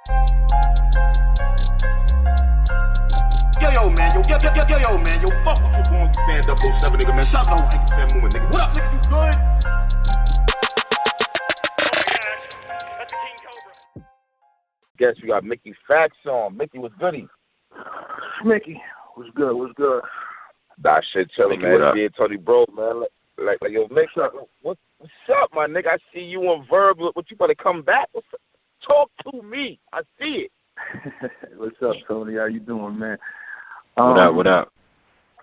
Yo, man, yo, fuck what you going fan 007, nigga, man. Shout out to Yankee fan movement, nigga. What up, niggas, you good? Guess we got Mickey Factz on. Mickey, what's goody? Mickey, what's good? What's good? Nah, shit, chillin', Mickey, man. Yeah, Tony Bro, man. Like, yo, Mick, what's up, my nigga? I see you on Verb. What you better come back? Talk to me. I see it. What's up, Tony? How you doing, man? What up?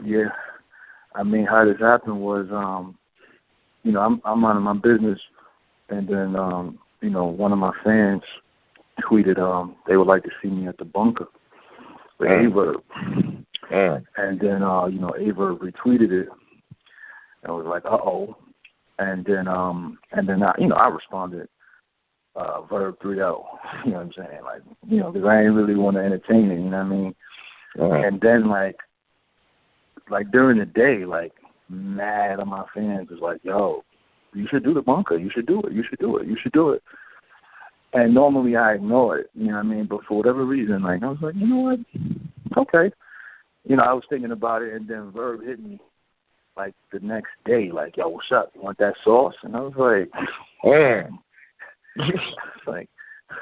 Yeah, I mean, how this happened was, you know, I'm out of my business, and then, you know, one of my fans tweeted they would like to see me at the bunker with Aver. And then, you know, Aver retweeted it and was like, uh-oh. And then I responded, Verb 3-0, you know what I'm saying? Like, you know, because I ain't really want to entertain it, you know what I mean? And then, like during the day, like, mad of my fans was like, yo, you should do the bunker. You should do it. You should do it. You should do it. And normally I ignore it, you know what I mean? But for whatever reason, like, I was like, you know what? Okay. You know, I was thinking about it, and then Verb hit me, like, the next day, like, yo, what's up? You want that sauce? And I was like, I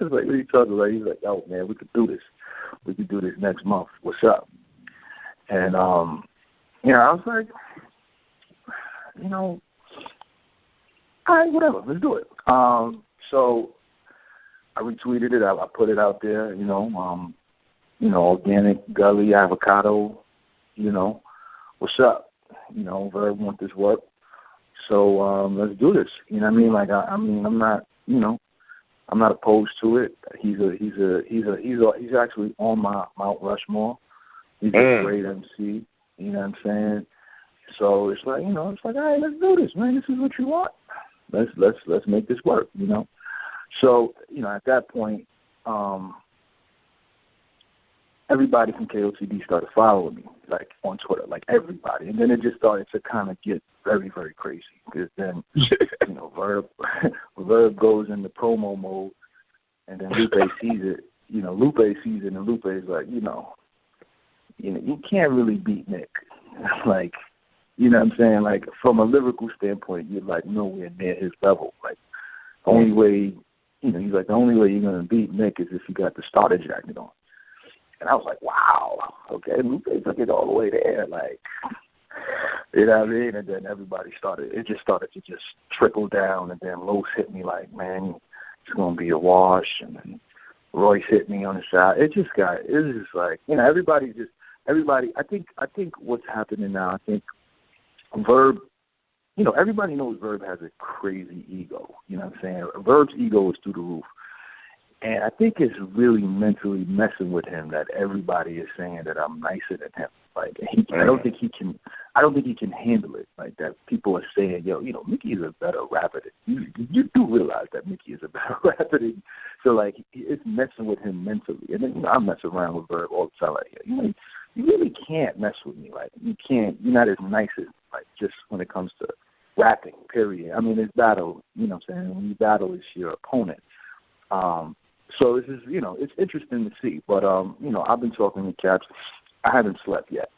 was like, what are you talking about? He's like, yo, man, we could do this. We could do this next month. What's up? And, you know, I was like, you know, all right, whatever, let's do it. So I retweeted it. I put it out there, you know, organic gully avocado, you know, what's up? You know, Verb want this work. So let's do this. You know what I mean? Like, I mean, I'm not, you know, I'm not opposed to it. He's actually on my Mount Rushmore. He's a great MC. You know what I'm saying? So it's like, you know, it's like, all right, let's do this, man. This is what you want. Let's make this work. You know. So, you know, at that point, everybody from KOTD started following me, like, on Twitter, like, everybody. And then it just started to kind of get very, very crazy. Because then, you know, Verb goes into promo mode, and then Lupe sees it. You know, Lupe sees it, and Lupe is like, you know, you can't really beat Nick. Like, you know what I'm saying? Like, from a lyrical standpoint, you're, like, nowhere near his level. Like, the only way, you know, he's like, the only way you're going to beat Nick is if you got the starter jacket on. And I was like, wow, okay, Lupe took it all the way there, like, you know what I mean? And then everybody it just started to just trickle down, and then Los hit me like, man, it's going to be a wash, and then Royce hit me on the side. It was just like, you know, everybody, I think what's happening now, I think Verb, you know, everybody knows Verb has a crazy ego, you know what I'm saying? Verb's ego is through the roof. And I think it's really mentally messing with him that everybody is saying that I'm nicer than him. Like, I don't think he can handle it. Like, that people are saying, yo, you know, Mickey is a better rapper than you do realize that Mickey is a better rapper than. So, like, it's messing with him mentally. And then, you know, I mess around with Verb all the time. Like, you know, you really can't mess with me. Like, you can't. You're not as nice as, like, just when it comes to rapping. Period. I mean, it's battle. You know what I'm saying? When you battle, it's your opponent. So this is, you know, it's interesting to see. But, you know, I've been talking to cats. I haven't slept yet.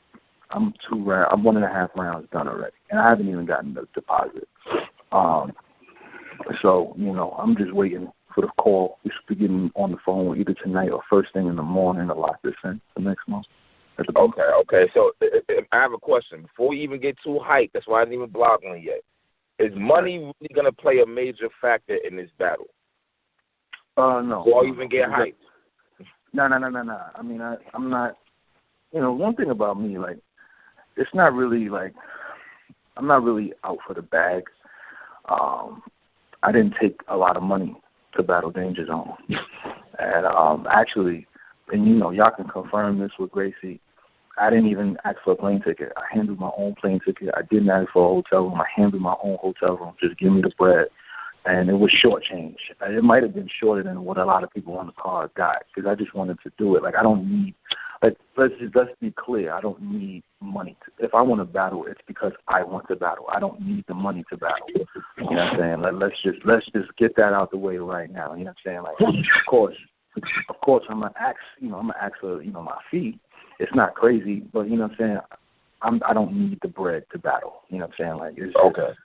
I'm 1.5 rounds done already. And I haven't even gotten the deposit. So, you know, I'm just waiting for the call. We should be getting on the phone either tonight or first thing in the morning to lock this in for next month. Okay. So I have a question. Before we even get too hyped, that's why I didn't even blog on it yet. Is money really going to play a major factor in this battle? No. Or even get hyped? No. I mean, I'm not, you know, one thing about me, like, it's not really, like, I'm not really out for the bag. I didn't take a lot of money to battle Danger Zone. And actually, and, you know, y'all can confirm this with Gracie, I didn't even ask for a plane ticket. I handled my own plane ticket. I didn't ask for a hotel room. I handled my own hotel room. Just give me the bread. And it was short change. It might have been shorter than what a lot of people on the card got because I just wanted to do it. Like, I don't need, like, let's be clear. I don't need money. If I want to battle, it's because I want to battle. I don't need the money to battle. You know what I'm saying? Let's just get that out the way right now. You know what I'm saying? Like, of course, Of course, I'm gonna ask for, my fee. It's not crazy, but you know what I'm saying. I don't need the bread to battle. You know what I'm saying? Like, it's Okay. just,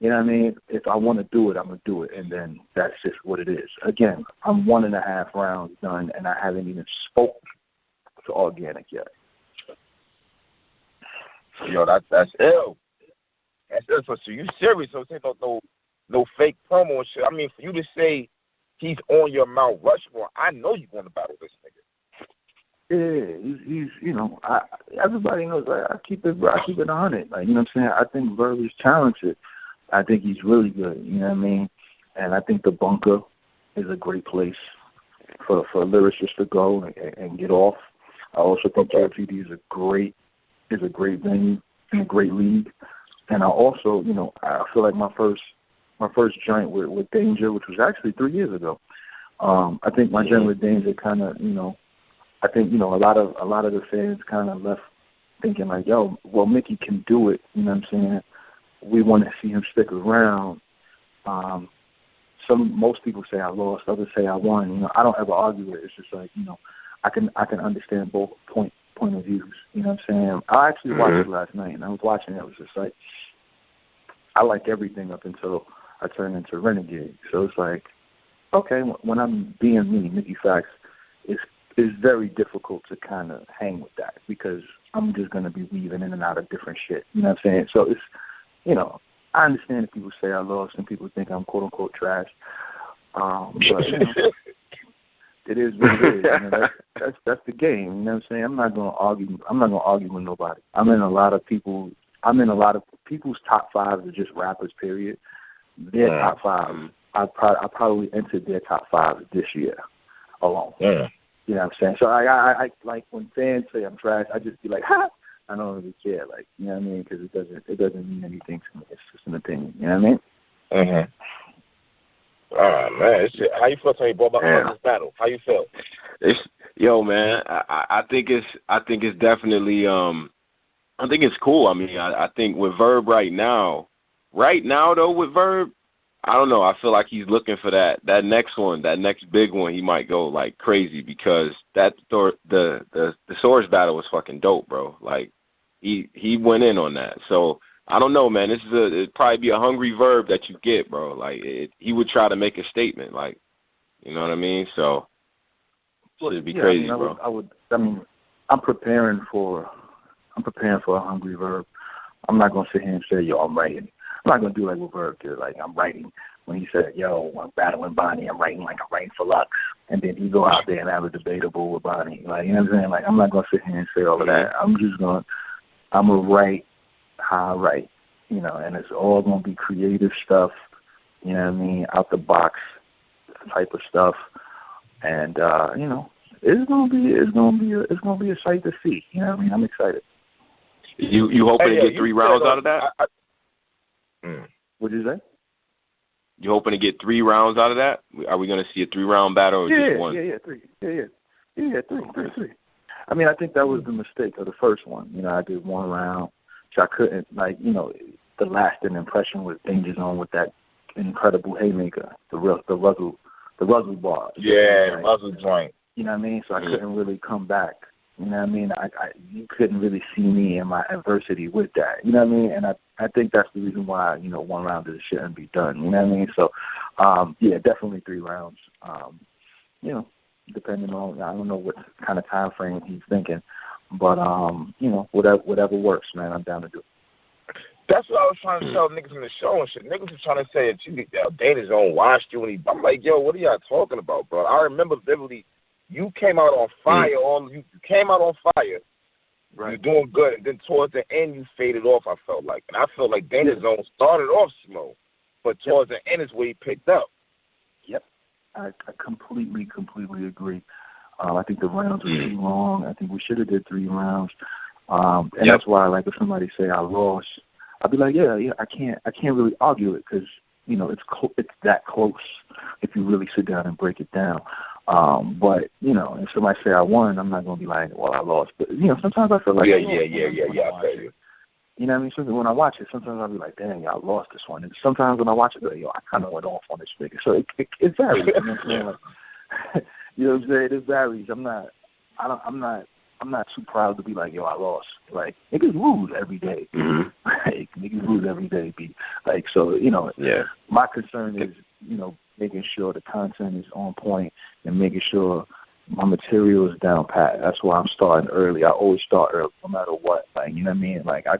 you know what I mean? If I want to do it, I'm going to do it, and then that's just what it is. Again, I'm 1.5 rounds done, and I haven't even spoken to Organic yet. Yo, that's ill. That's ill. So you serious? So it's no fake promo and shit. I mean, for you to say he's on your Mount Rushmore, I know you're going to battle this nigga. Yeah, he's everybody knows. Like, I keep it 100. Like, you know what I'm saying? I think Verb is talented. I think he's really good. You know what I mean? And I think the bunker is a great place for lyricists to go and get off. I also think KFTD is a great venue and a great league. And I also, I feel like my first joint with Danger, which was actually 3 years ago. I think my joint with Danger kind of, I think, a lot of the fans kind of left thinking like, yo, well, Mickey can do it. You know what I'm saying? We want to see him stick around. Most people say I lost, others say I won. I don't ever argue it. It's just like, I can understand both point of views. You know what I'm saying? I actually watched it last night, and I was watching it. It was just like, I like everything up until I turned into Renegade. So it's like, okay, when I'm being me, Mickey Factz, it's very difficult to kind of hang with that because I'm just going to be weaving in and out of different shit. You know what I'm saying? So it's, I understand if people say I lost and people think I'm quote unquote trash. But it is what it is. That's the game. You know what I'm saying? I'm not gonna argue with nobody. I'm in a lot of people's top 5 are just rappers. Period. Their top 5. I probably entered their top 5 this year alone. Yeah. You know what I'm saying? So I like when fans say I'm trash, I just be like, ha. I don't really care, like, you know what I mean? Because it doesn't mean anything to me. It's just an opinion. You know what I mean? Mm-hmm. All right, man. How you feel, Tony, about this battle? How you feel? Yo, man. I think it's definitely I think it's cool. I mean, I think with Verb right now though, with Verb, I don't know. I feel like he's looking for that next one, that next big one. He might go like crazy because the Source battle was fucking dope, bro. Like he went in on that. So I don't know, man. It'd probably be a hungry Verb that you get, bro. Like he would try to make a statement, like, you know what I mean? So it'd be crazy, bro. I'm preparing for a hungry Verb. I'm not gonna sit here and say, yo, I'm writing. I'm not going to do like what Verb did. Like, I'm writing. When he said, yo, I'm battling Bonnie, I'm writing like I'm writing for Lux. And then he go out there and have a debatable with Bonnie. Like, you know what I'm saying? Like, I'm not going to sit here and say all of that. I'm going to write how I write, and it's all going to be creative stuff, you know what I mean, out the box type of stuff. And, it's going to be a sight to see. You know what I mean? I'm excited. You hoping to get 3 rounds out of that? What'd you say? You hoping to get 3 rounds out of that? Are we going to see a 3-round battle or just one? Yeah, 3. Yeah, 3. I mean, I think that was the mistake of the first one. I did 1 round, so I couldn't, the lasting impression was Danger Zone with that incredible haymaker, the Russell bar. Yeah, Russell joint. You know what I mean? So I couldn't really come back. You know what I mean? You couldn't really see me in my adversity with that. You know what I mean? And I think that's the reason why, 1 round shouldn't be done. You know what I mean? So, definitely 3 rounds. Depending on, I don't know what kind of time frame he's thinking. But, whatever works, man, I'm down to do it. That's what I was trying to tell niggas in the show and shit. Niggas was trying to say that Dana's Zone washed you. I'm like, yo, what are y'all talking about, bro? I remember vividly. You came out on fire. You came out on fire. Right. You're doing good, and then towards the end, you faded off. I felt like, and I felt like Danger Zone started off slow, but towards the end is where he picked up. Yep, I completely agree. I think the rounds were too long. I think we should have did 3 rounds, and that's why, like, if somebody say I lost, I'd be like, yeah, I can't really argue it because it's that close if you really sit down and break it down. But, if somebody say I won, I'm not going to be like, well, I lost. But, sometimes I feel like... Yeah, I feel you. You know what I mean? Sometimes when I watch it, sometimes I'll be like, dang, I lost this one. And sometimes when I watch it, I kind of went off on this nigga. So it varies. You know what I'm saying? It varies. I'm not too proud to be like, yo, I lost. Like, niggas lose every day. Mm-hmm. Like, niggas lose every day. Like, so, you know, my concern is, you know, making sure the content is on point and making sure my material is down pat. That's why I'm starting early. I always start early, no matter what. Like, you know what I mean? Like, I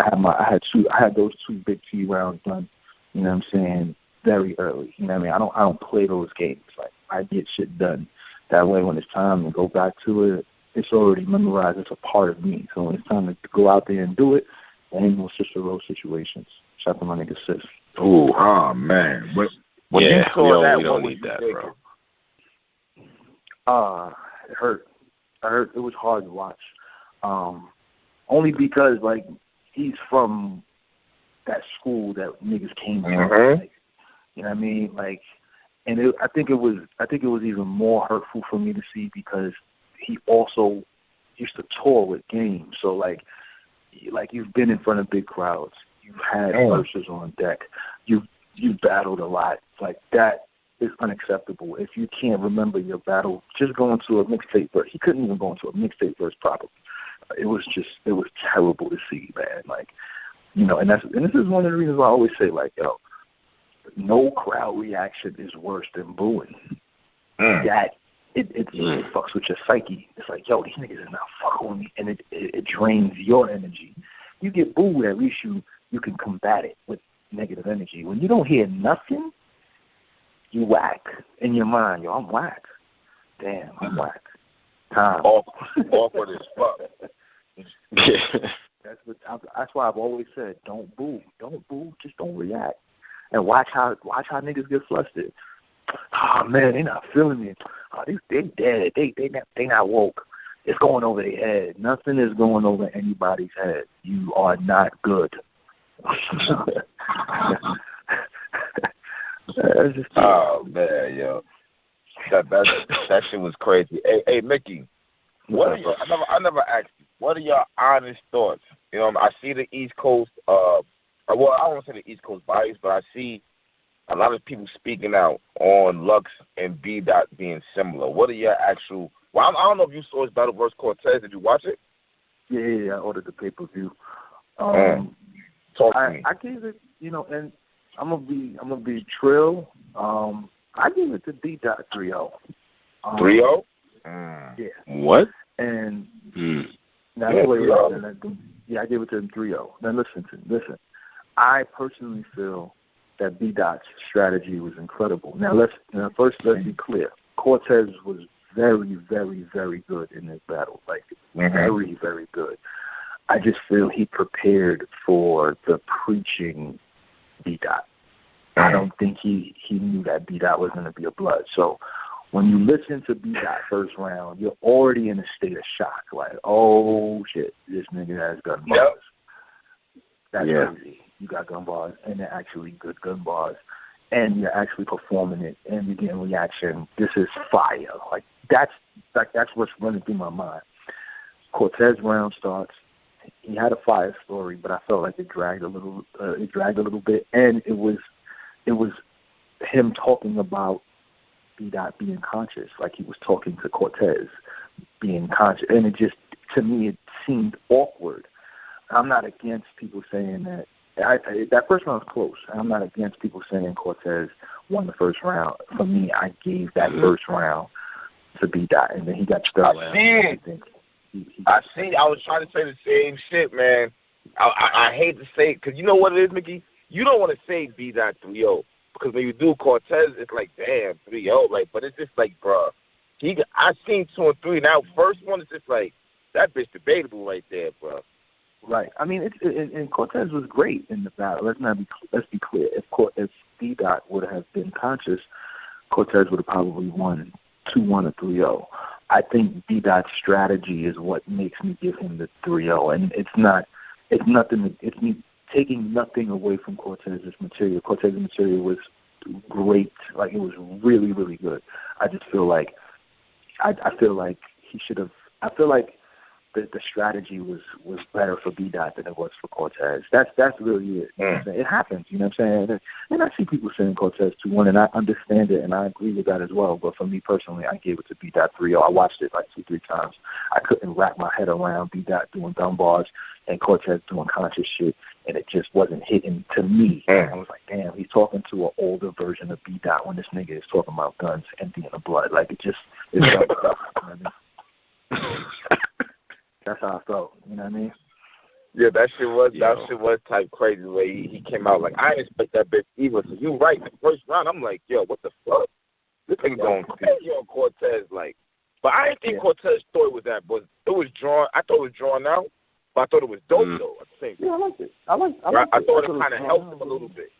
had those 2 Big T rounds done, you know what I'm saying, very early. You know what I mean? I don't play those games. Like, I get shit done. That way, when it's time to go back to it, it's already memorized. It's a part of me. So when it's time to go out there and do it, there ain't no sister roll situations. Shout out to my nigga Sis. Ooh, oh man. When you saw that, we don't need that, bro. It hurt. It was hard to watch. Only because, like, he's from that school that niggas came from. Mm-hmm. Like, you know what I mean? Like, and I think it was even more hurtful for me to see because he also used to tour with Game. So, like you've been in front of big crowds. You've had verses on deck. You've battled a lot. Like, that is unacceptable. If you can't remember your battle, just going to a mixtape verse. He couldn't even go into a mixtape verse properly. It was terrible to see, man. Like, you know, and this is one of the reasons why I always say, like, yo, no crowd reaction is worse than booing. That it fucks with your psyche. It's like, yo, these niggas is not fucking with me, and it drains your energy. You get booed, at least you can combat it with negative energy. When you don't hear nothing, you whack in your mind. Yo, I'm whack. Damn, I'm whack. Time. Awkward as fuck. That's why I've always said, don't boo, just don't react, and watch how niggas get flustered. Oh man, they not feeling me. Oh, they dead. They not woke. It's going over their head. Nothing is going over anybody's head. You are not good. Oh man, yo, that shit was crazy. Hey, Mickey, what are your? I never asked you. What are your honest thoughts? You know, I see the East Coast. Well, I don't want to say the East Coast bias, but I see a lot of people speaking out on Lux and B-Dot being similar. What are your actual? Well, I don't know if you saw his battle versus Cortez. Did you watch it? Yeah. I ordered the pay-per-view. Talk to me. I gave it, you know, and I'm gonna be trill. I gave it to D.Dot 3-0. 3-0? Yeah. What? And that's the way around. I gave it to him 3-0. Now listen. I personally feel that B-Dot's strategy was incredible. Now let's be clear. Cortez was very, very, very good in this battle. Like, very, very good. I just feel he prepared for the preaching B-Dot. I don't think he knew that B-Dot was going to be a blood. So when you listen to B-Dot first round, you're already in a state of shock. Like, oh, shit, this nigga has gun bars. Yep. That's crazy. You got gun bars, and they're actually good gun bars, and you're actually performing it, and you're getting reaction. This is fire. Like, that's what's running through my mind. Cortez round starts. He had a fire story, but I felt like it dragged a little bit, and it was him talking about B-Dot being conscious, like he was talking to Cortez being conscious, and it just, to me, it seemed awkward. I'm not against people saying that. That first round was close. I'm not against people saying Cortez won the first round. For me, I gave that first round to B-Dot, and then he got the third round. I see. I was trying to say the same shit, man. I hate to say it, because you know what it is, Mickey? You don't want to say B-Dot 3-0, because when you do Cortez, it's like, damn, 3-0. Like, but it's just like, bro, I seen 2 and 3. Now, first one is just like, that bitch debatable right there, bro. Right. I mean, and Cortez was great in the battle. Let's be clear. If B-Dot would have been conscious, Cortez would have probably won 2-1 or 3-0. I think B-Dot's strategy is what makes me give him the 3-0, and it's me taking nothing away from Cortez's material. Cortez's material was great. Like, it was really, really good. I just feel like I feel like he should have. I feel like the strategy was better for B-Dot than it was for Cortez. That's really it. You know what I'm saying? It happens, you know what I'm saying? And I see people saying Cortez 2-1, and I understand it, and I agree with that as well. But for me personally, I gave it to B-Dot 3-0. I watched it like 2-3 times. I couldn't wrap my head around B-Dot doing dumb bars and Cortez doing conscious shit, and it just wasn't hitting to me. I was like, damn, he's talking to an older version of B-Dot when this nigga is talking about guns emptying the blood. Like, it's dumb stuff. You know what I mean? That's how I felt. You know what I mean? Yeah, that shit was type crazy the way he came out. Like, I didn't expect that bitch either. So you right. The first round, I'm like, yo, what the fuck? This nigga going crazy on Cortez. Like, but I didn't think Cortez thought it was that. But it was drawn. I thought it was drawn out. But I thought it was dope though. At the same time. Yeah, I liked it. I thought it kind of helped him a little bit.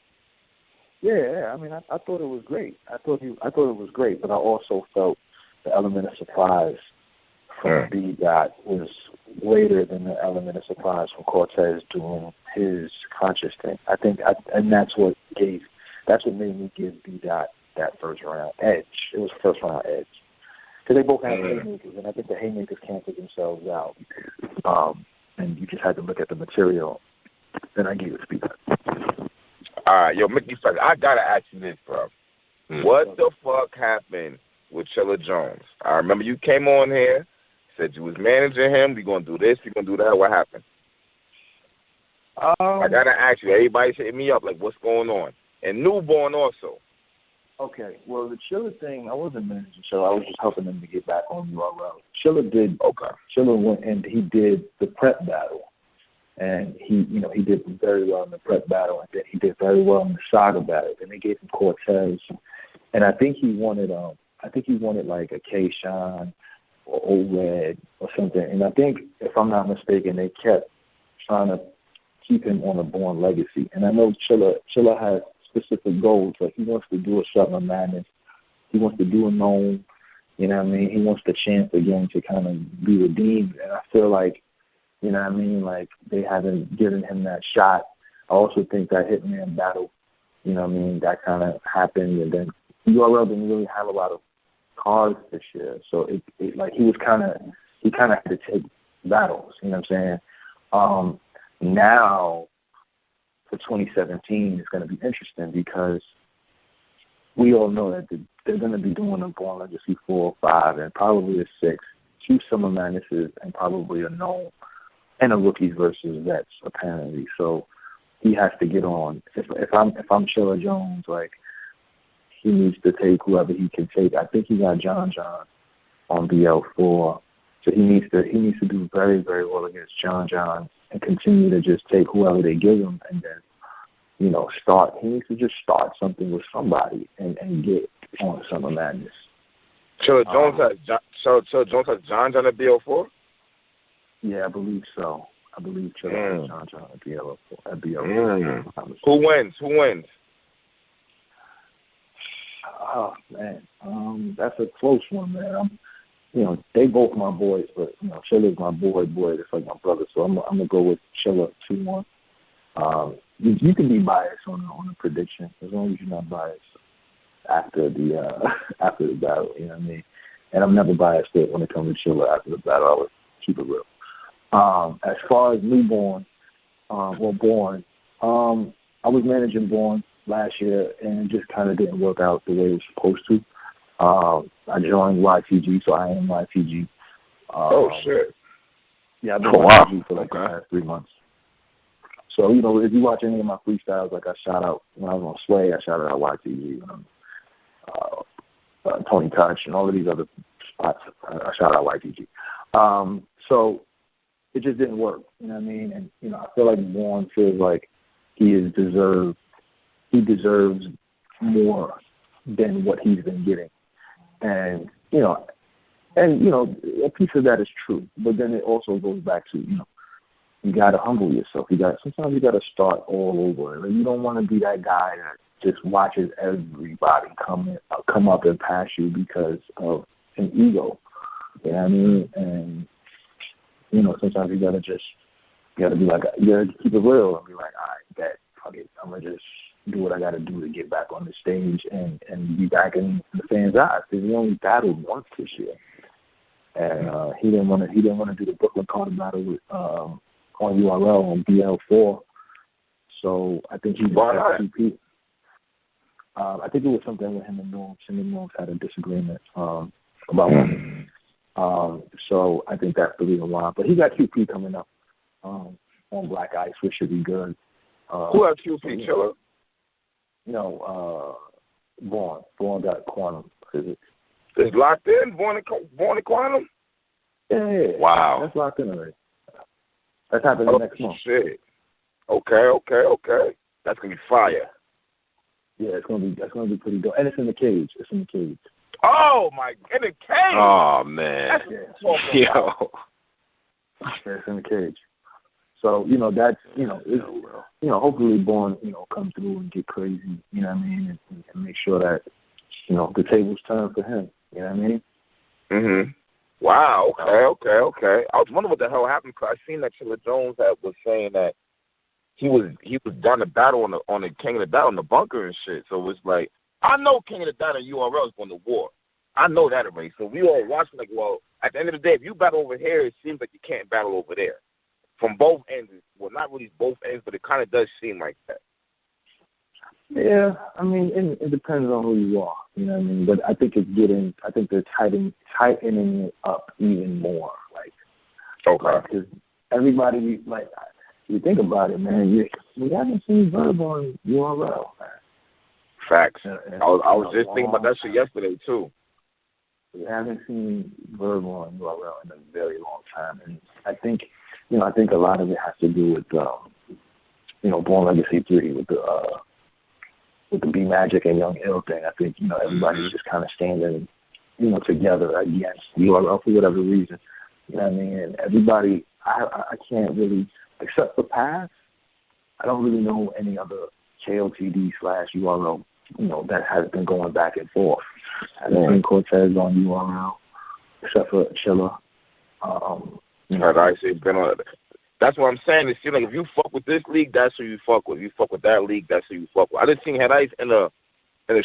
Yeah. I mean, I thought it was great. I thought it was great. But I also felt the element of surprise from B-Dot was greater than the element of surprise from Cortez doing his conscious thing. I think, and that's what made me give B-Dot that first round edge. It was first round edge because they both had haymakers, and I think the haymakers canceled themselves out. And you just had to look at the material. Then I gave it to B-Dot. All right, yo, Mickey, I gotta ask you this, bro. What the fuck happened with Chilla Jones? I remember you came on here. Said you was managing him. We gonna do this. We gonna do that. What happened? I gotta ask you. Everybody's hitting me up like, what's going on? And Newborn also. Okay. Well, the Chilla thing, I wasn't managing Chilla. I was just helping them to get back on URL. Chilla did. Okay. Chilla went and he did the prep battle, and he did very well in the prep battle, and then he did very well in the saga battle. Then they gave him Cortez, and I think he wanted like a K-Shine or ORED or something. And I think, if I'm not mistaken, they kept trying to keep him on a Born Legacy. And I know Chilla has specific goals. Like, he wants to do a Summer Madness. He wants to do a known. You know what I mean? He wants the chance again to kind of be redeemed. And I feel like, you know what I mean, like, they haven't given him that shot. I also think that Hitman battle, you know what I mean, that kind of happened. And then URL didn't really have a lot of cards this year, so it like he kind of had to take battles, you know what I'm saying? Now for 2017 it's going to be interesting because we all know that they're going to be doing a Born Legacy 4 or 5 and probably a 6, 2 Summer Madnesses and probably a known and a Rookies versus Vets apparently. So he has to get on. If I'm Chilla Jones, like, he needs to take whoever he can take. I think he got John on BL4, so he needs to do very, very well against John and continue to just take whoever they give him, and then, you know, start. He needs to just start something with somebody and get on Summer Madness. Chilla Jones has John on the BL4. Yeah, I believe so. I believe Chilla has John at BL4. Who wins? Oh, man, that's a close one, man. You know, they both my boys, but, you know, Chilla's my boy. It's like my brother, so I'm going to go with Chilla 2-1. You can be biased on a prediction as long as you're not biased after the battle, you know what I mean? And I'm never biased when it comes to Chilla after the battle. I would keep it real. As far as Born, I was managing Born last year, and it just kind of didn't work out the way it was supposed to. I joined YTG, so I am YTG. Shit. Yeah, I've been YTG for like the past 3 months. So, you know, if you watch any of my freestyles, like I shout out, when I was on Sway, I shouted out YTG. Tony Touch and all of these other spots, I shout out YTG. So it just didn't work, you know what I mean? And, you know, I feel like Born feels like he deserves more than what he's been getting. And you know, a piece of that is true. But then it also goes back to, you know, you got to humble yourself. Sometimes you got to start all over. Like, you don't want to be that guy that just watches everybody come up and pass you because of an ego. You know what I mean? And, you know, sometimes you got to be like, you got to keep it real and be like, all right, bet, fuck it, I'm going to just do what I got to do to get back on the stage and be back in the fans' eyes. Because we only battled once this year. and he didn't want to do the Brooklyn Carter battle with, on URL on BL4. So I think he just had CP. I think it was something with him and Norms. Him and Norms had a disagreement about him. So I think that's the reason why. But he got QP coming up on Black Ice, which should be good. Who has QP? Chiller? Born got quantum physics. It's locked in? Born in quantum? Yeah. Wow. That's locked in already. That's happening next month. Shit. Okay. That's gonna be fire. Yeah, that's gonna be pretty dope. And it's in the cage. Oh my! In the cage. Oh man. Yo. It's in the cage. So that's hopefully Born come through and get crazy. You know what I mean, and make sure that the tables turn for him. You know what I mean? Mhm. Wow. Okay. I was wondering what the hell happened because I seen that Chiller Jones was saying that he was done the battle on the King of the Battle in the bunker and shit. So it's like I know King of the Battle and URL is going to war. I know that already. So we all watching like, well, at the end of the day, if you battle over here, it seems like you can't battle over there. From both ends. Well, not really both ends, but it kind of does seem like that. Yeah, I mean, it depends on who you are. You know what I mean? But I think they're tightening it up even more. Like, okay. Because everybody, like, you think about it, man, we haven't seen Verb on URL, man. Facts. I was just thinking about that shit yesterday, too. We haven't seen Verb on URL in a very long time. And I think a lot of it has to do with, Born Legacy 3 with the B Magic and Young Ill thing. I think, everybody's just kind of standing, together against URL for whatever reason. You know what I mean? And everybody, I can't really, except for Pass, I don't really know any other KOTD/URL, that has been going back and forth. I haven't seen Cortez on URL, except for Chiller. That's what I'm saying. It seems like if you fuck with this league, that's who you fuck with. If you fuck with that league, that's who you fuck with. I just seen Head Ice in a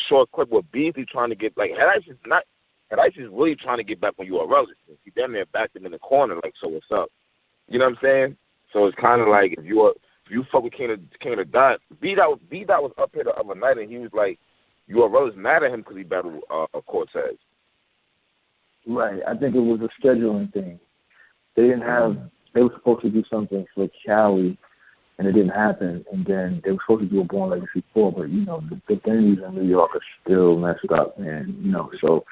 short clip with Beasley trying to get Head Ice is really trying to get back on URL. He damn near backed him in the corner, like, so what's up? You know what I'm saying? So it's kind of like if you fuck with King of the Dot, B-Dot was up here the other night and he was like, URL is mad at him because he battled Cortez. Right. I think it was a scheduling thing. They were supposed to do something for Cali, and it didn't happen. And then they were supposed to do a Born Legacy 4, but, the venues in New York are still messed up, man. So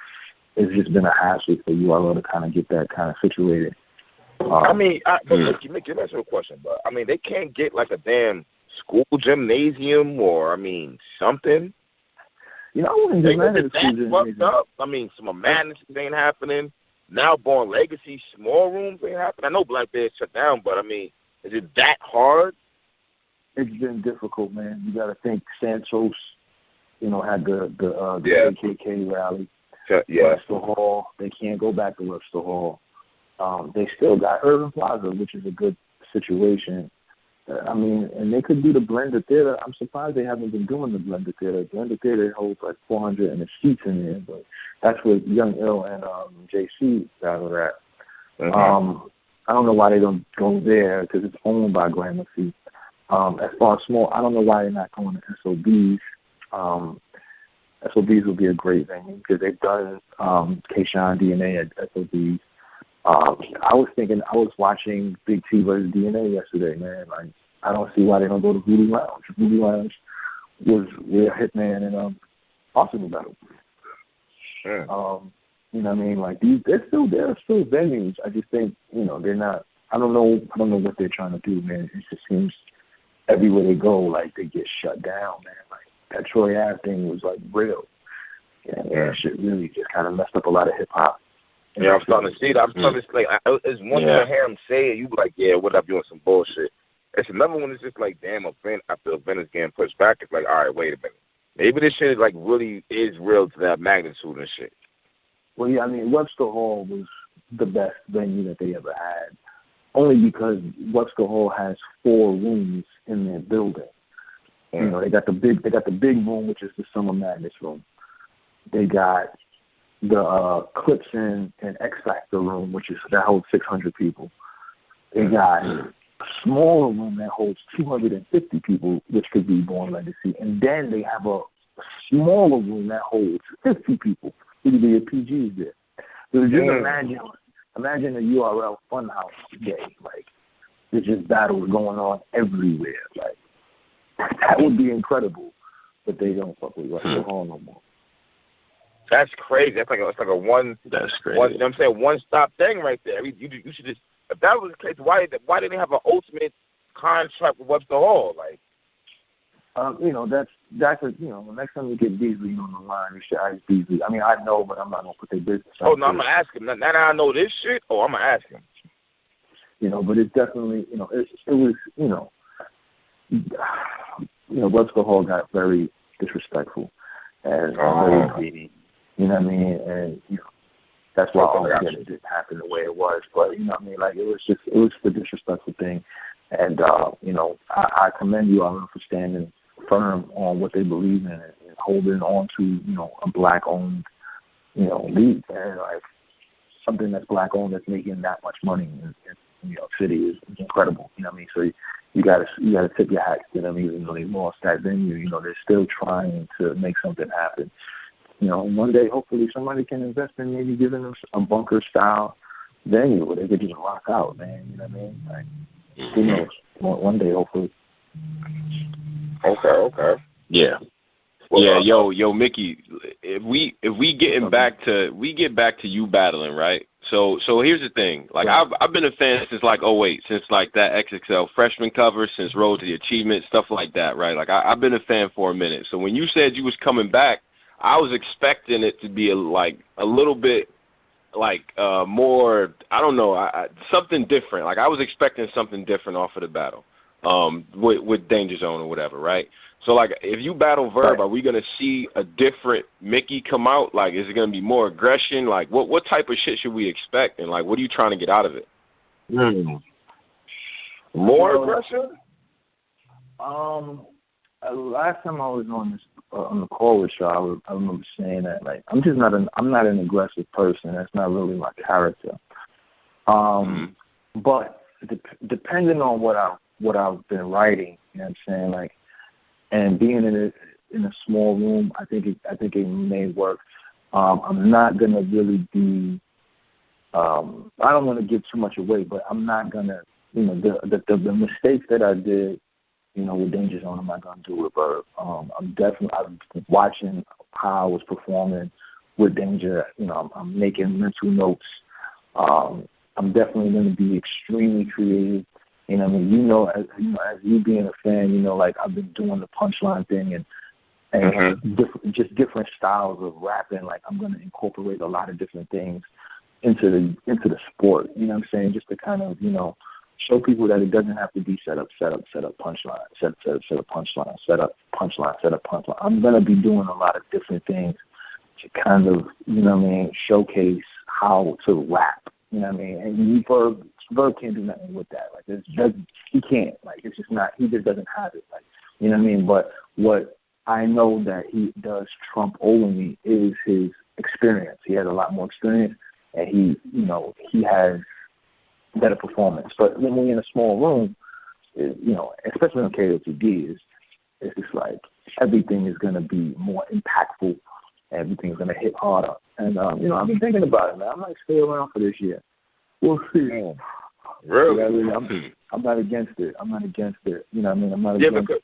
it's just been a hassle for URL to kind of get that kind of situated. Mickey, let me ask you a question, but, they can't get, like, a damn school gymnasium or, something. I wouldn't get mad at the school gymnasium. Some madness ain't happening. Now Born Legacy small rooms ain't happening. I know Black Bear shut down, but, is it that hard? It's been difficult, man. You got to think Santos, had the KKK rally. Yeah. Webster Hall. They can't go back to Webster Hall. They still got Urban Plaza, which is a good situation. And they could do the Blended Theater. I'm surprised they haven't been doing the Blended Theater. Blended Theater holds like 400 and the seats in there, but that's what Young Ill and JC battled at. Mm-hmm. I don't know why they don't go there because it's owned by Gramercy. As far as small, I don't know why they're not going to SOBs. SOBs would be a great venue because they've done K-Shine D.n.a. at SOBs. I was watching Big T versus D.n.a. yesterday, man. Like, I don't see why they don't go to Voodoo Lounge. Voodoo Lounge was where Hitman and Arsenal battled. Yeah. You know what I mean? Like, there are still venues. I just think, they're not. I don't know what they're trying to do, man. It just seems everywhere they go, like, they get shut down, man. Like, that Troy Ave thing was like real. Yeah, that shit really just kind of messed up a lot of hip hop. Yeah, I'm starting to see that. I'm starting to like, it's one thing to hear him say it, you be like, yeah, what up, you on some bullshit. It's another one that's just like, damn, after the event is getting pushed back, it's like, all right, wait a minute. Maybe this shit like really is real to that magnitude and shit. Well, yeah, Webster Hall was the best venue that they ever had, only because Webster Hall has 4 rooms in their building. They got the big room, which is the Summer Madness room. They got the Clips and X Factor room, room, that holds 600 people. They got a smaller room that holds 250 people, which could be Born Legacy, and then they have a smaller room that holds 50 people. It could be a PGs there. So just imagine a URL Funhouse day. Like, there's just battles going on everywhere. Like, that would be incredible, but they don't fuck with Western Hall no more. That's crazy. It's like a one. That's crazy. You know what I'm saying? One-stop thing right there. You should just. If that was the case, why didn't they have an ultimate contract with Webster Hall? Like, that's next time you get Beasley on the line, you should ask Beasley. I mean, I know, but I'm not gonna put their business out. Oh no, I'm gonna ask him. Now that I know this shit, I'm gonna ask him. But it's definitely, it was, Webster Hall got very disrespectful and very greedy. You know what I mean? And that's why all of it didn't happen the way it was. But you know what I mean? Like, it was the disrespectful thing. And I commend you all for standing firm on what they believe in and holding on to, a black owned, league, and like something that's black owned that's making that much money in New York City is incredible. You know what I mean? So you gotta tip your hat to them, even though they lost that venue. They're still trying to make something happen. One day, hopefully, somebody can invest in maybe giving them a bunker-style venue where they could just rock out, man. You know what I mean? Like, who knows? One day, hopefully. Okay. Yeah. Well, yo, Mickey, if we get back to you battling, right? So here's the thing. Like, I've been a fan since like 2008, since like that XXL freshman cover, since Road to the Achievement, stuff like that, right? Like, I've been a fan for a minute. So when you said you was coming back, I was expecting it to be a little bit more, I don't know, something different. Like, I was expecting something different off of the battle, with Danger Zone or whatever, right? So, like, if you battle Verb, are we going to see a different Mickey come out? Like, is it going to be more aggression? Like, what type of shit should we expect? And, like, what are you trying to get out of it? More aggression? Last time I was on the call with y'all, I remember saying that, like, I'm not an aggressive person. That's not really my character. But depending on what I've been writing, you know what I'm saying, like, and being in a small room, I think it may work. I'm not gonna really be. I don't want to give too much away, but I'm not gonna. The mistakes that I did, with Danger Zone, I'm not gonna do with Verb. I'm watching how I was performing with Danger. I'm making mental notes. I'm definitely gonna be extremely creative. As you being a fan, like, I've been doing the punchline thing and different styles of rapping. Like, I'm going to incorporate a lot of different things into the sport. You know what I'm saying? Just to kind of, show people that it doesn't have to be set up, punchline, set up, punchline, set up, punchline, set up, punchline. I'm going to be doing a lot of different things to kind of, showcase how to rap. You know what I mean? And Verb can't do nothing with that. Like, he can't. Like, it's just not. He just doesn't have it. Like, you know what I mean? But what I know that he does trump over me is his experience. He has a lot more experience, and he has better performance. But when we're in a small room, especially on KOTD, it's just like everything is going to be more impactful. Everything's going to hit harder. And I've been thinking about it, man. I might stay around for this year. We'll see. Really? I'm not against it. I'm not against it. You know what I mean? I'm not against it.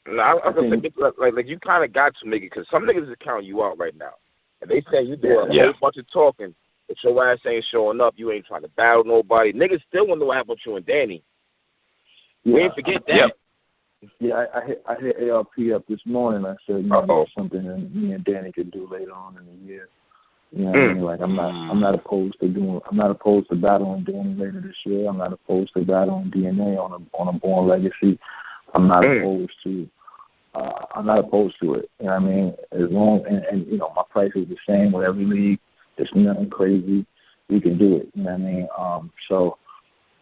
I was going to say, like, you kind of got to make it, because some niggas is counting you out right now. And they say you doing a whole bunch of talking, but your ass ain't showing up. You ain't trying to battle nobody. Niggas still want to know what happened with you and Danny. We ain't forget that. Yeah, I hit ARP up this morning. I said, there's something that me and Danny could do later on in the year. You know what I mean? Like, I'm not opposed to battling Danny later this year. I'm not opposed to battling D.n.a. on a Born Legacy. I'm not opposed to it. You know what I mean? As long and my price is the same with every league. There's nothing crazy. We can do it. You know what I mean? So,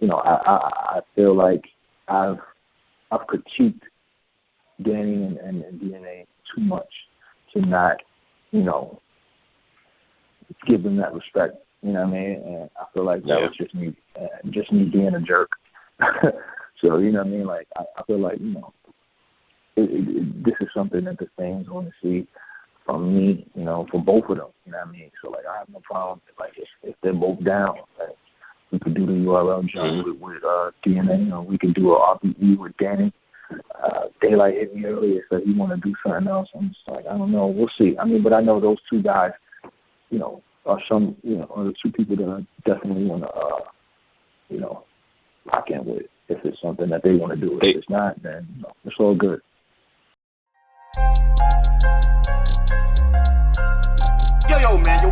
I feel like I've critiqued Danny and D.n.a. too much to not, give them that respect. You know what I mean? And I feel like that was just me being a jerk. So, you know what I mean? Like, I feel like, you know, this is something that the fans want to see from me, you know, for both of them. You know what I mean? So, like, I have no problem. Like, if they're both down, like, we could do the URL jump with D.n.a, or we could do an RPE with Danny. Daylight hit me earlier, said he want to do something else. I'm just like, I don't know. We'll see. I mean, but I know those two guys, you know, are the two people that I definitely want to, you know, lock in with if it's something that they want to do. If it's not, then you know, it's all good. Yo, man, yo,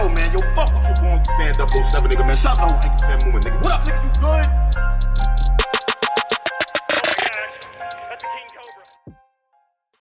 man, yo, fuck what you going to fan 007, nigga, man. Shout out to Yankee fan movement, nigga. What up, niggas, you good?